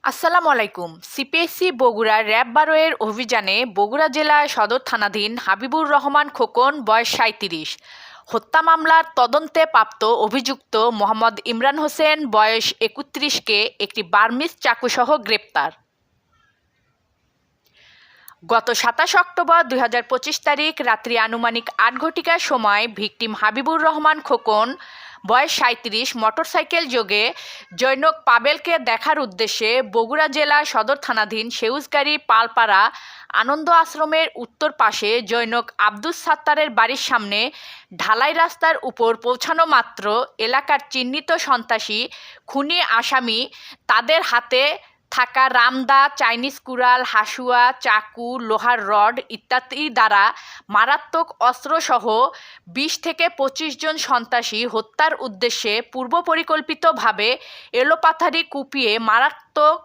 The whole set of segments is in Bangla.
আসসালামু আলাইকুম। সিপিএসসি বগুড়া র্যাব ১২ এর অভিযানে বগুড়া জেলা সদর থানাধীন হাবিবুর রহমান খোকন বয়স ৩৭ হত্যা মামলার তদন্তে প্রাপ্ত অভিযুক্ত মোহাম্মদ ইমরান হোসেন বয়স ৩১কে একটি বার্মিজ চাকুসহ গ্রেপ্তার। গত ২৭ অক্টোবর ২০২৫ তারিখ রাত্রি আনুমানিক ৮ ঘটিকার সময় ভিকটিম হাবিবুর রহমান খোকন বয়স ৩৭ মোটরসাইকেল যোগে জৈনক পাবেলকে দেখার উদ্দেশ্যে বগুড়া জেলা সদর থানাধীন সেউজগাড়ি পালপাড়া আনন্দ আশ্রমের উত্তর পাশে জৈনক আব্দুস সাত্তারের বাড়ির সামনে ঢালাই রাস্তার উপর পৌঁছানো মাত্র এলাকার চিহ্নিত সন্ত্রাসী খুনি আসামি তাদের হাতে থাকা রামদা, চাইনিজ কুড়াল, হাসুয়া, চাকু, লোহার রড ইত্যাদি দ্বারা মারাত্মক অস্ত্রসহ ২০ থেকে ২৫ জন সন্ত্রাসী হত্যার উদ্দেশ্যে পূর্বপরিকল্পিতভাবে এলোপাথারি কুপিয়ে মারাত্মক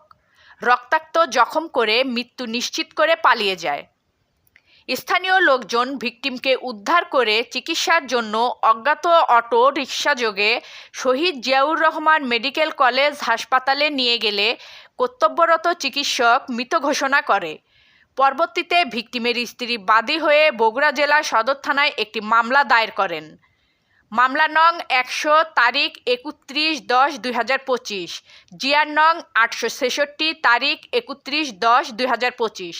রক্তাক্ত জখম করে মৃত্যু নিশ্চিত করে পালিয়ে যায়। স্থানীয় লোকজন ভিকটিমকে উদ্ধার করে চিকিৎসার জন্য অজ্ঞাত অটো রিকশাযোগে শহীদ জিয়াউর রহমান মেডিকেল কলেজ হাসপাতালে নিয়ে গেলে কর্তব্যরত চিকিৎসক মৃত ঘোষণা করে। পরবর্তীতে ভিকটিমের স্ত্রী বাদী হয়ে বগুড়া জেলা সদর থানায় একটি মামলা দায়ের করেন। মামলা নং ১০০ তারিখ ৩১/১০/২০২৫, জিআর নং ৮৬৬ তারিখ ৩১/১০/২০২৫,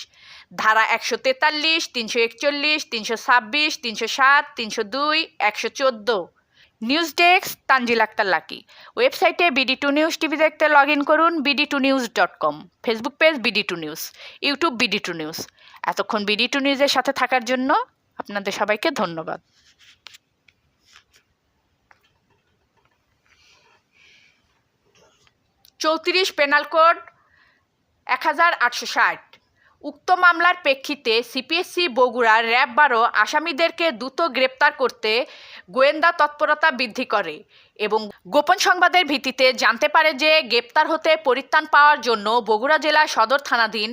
ধারা ১৪৩, ৩৪১, ৩২৬, ৩০৭, ৩০২, ১১৪। News desk Tanjil Akter Lucky. ওয়েবসাইটে BD2 নিউজ টিভি দেখতে লগ ইন করুন bd2news.com, Facebook page BD2 news, YouTube BD2 news. এতক্ষণ BD2 নিউজের সাথে থাকার জন্য আপনাদের সবাইকে ধন্যবাদ। ৩৪ পেনাল কোড ১৮৬০। উক্ত মামলার প্রেক্ষিতে সিপিএসসি বগুড়া র্যাব ১২ আসামিদেরকে দ্রুত গ্রেপ্তার করতে গোয়েন্দা তৎপরতা বৃদ্ধি করে এবং গোপন সংবাদের ভিত্তিতে জানতে পারে যে গ্রেপ্তার হতে পরিত্রাণ পাওয়ার জন্য বগুড়া জেলা সদর থানাধীন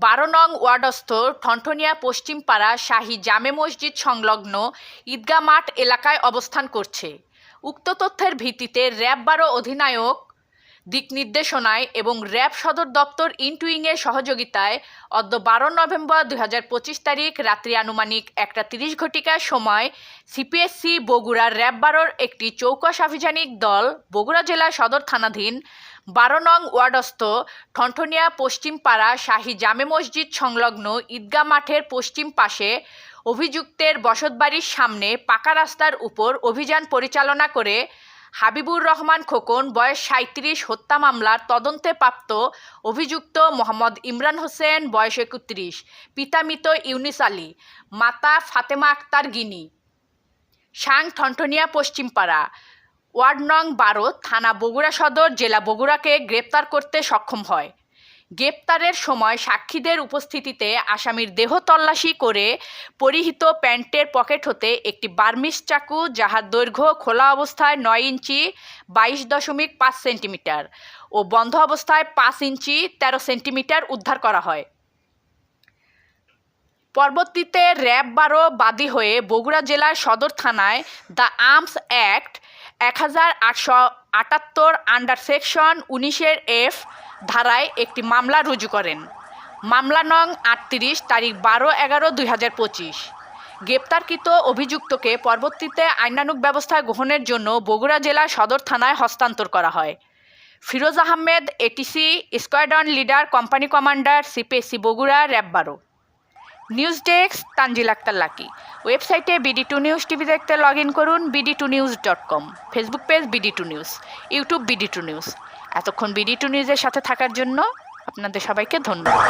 ১২ নং ওয়ার্ডস্থ ঠনঠনিয়া পশ্চিমপাড়া শাহী জামে মসজিদ সংলগ্ন ঈদগাহ মাঠ এলাকায় অবস্থান করছে। উক্ত তথ্যের ভিত্তিতে র্যাব ১২ অধিনায়ক দিক নির্দেশনায় এবং র্যাব সদর দপ্তর ইনটুইংয়ের সহযোগিতায় অদ্য ১২ নভেম্বর ২০২৫ তারিখ রাত্রি আনুমানিক ১টা ৩০ ঘটিকার সময় সিপিএসসি বগুড়া র্যাব ১২-র একটি চৌকস আভিযানিক দল বগুড়া জেলা সদর থানাধীন ১২ নং ওয়ার্ডস্থ ঠনঠনিয়া পশ্চিমপাড়া শাহী জামে মসজিদ সংলগ্ন ঈদগাহ মাঠের পশ্চিম পাশে অভিযুক্তের বসতবাড়ির সামনে পাকা রাস্তার উপর অভিযান পরিচালনা করে হাবিবুর রহমান খোকন বয়স ৩৭ হত্যা মামলার তদন্তে প্রাপ্ত অভিযুক্ত মোহাম্মদ ইমরান হোসেন বয়স ৩১, পিতা মৃত ইউনিস আলী, মাতা ফাতেমা আক্তার গিনি, সাং ঠনঠনিয়া পশ্চিমপাড়া, ওয়ার্ড নং ১২, থানা বগুড়া সদর, জেলা বগুড়াকে গ্রেপ্তার করতে সক্ষম হয়। গ্রেপ্তারের সময় সাক্ষীদের উপস্থিতিতে আসামির দেহ তল্লাশি করে পরিহিত প্যান্টের পকেট হতে একটি বার্মিজ চাকু যাহার দৈর্ঘ্য খোলা অবস্থায় ৯ ইঞ্চি ২২.৫ সেন্টিমিটার ও বন্ধ অবস্থায় ৫ ইঞ্চি ১৩ সেন্টিমিটার উদ্ধার করা হয়। পরবর্তীতে র্যাব ১২ বাদী হয়ে বগুড়া জেলার সদর থানায় the arms act ১৮৭৮ under section ১৯ F ধারায় একটি মামলা রুজু করেন। মামলা নং ৩৮ তারিখ ১২/১১/২০২৫। গ্রেপ্তারকৃত অভিযুক্তকে পরবর্তীতে আইনানুগ ব্যবস্থা গ্রহণের জন্য বগুড়া জেলা সদর থানায় হস্তান্তর করা হয়। Firoz Ahmed, ATC, squadron leader, company commander, CPSC Bogura RAB ১২। News desk Tanjil Akter Lucky. ওয়েবসাইটে BD2 নিউজ টিভি দেখতে লগ ইন করুন bd2news.com, Facebook page BD2 news, YouTube BD2 news. এতক্ষণ BD2 নিউজের সাথে থাকার জন্য আপনাদের সবাইকে ধন্যবাদ।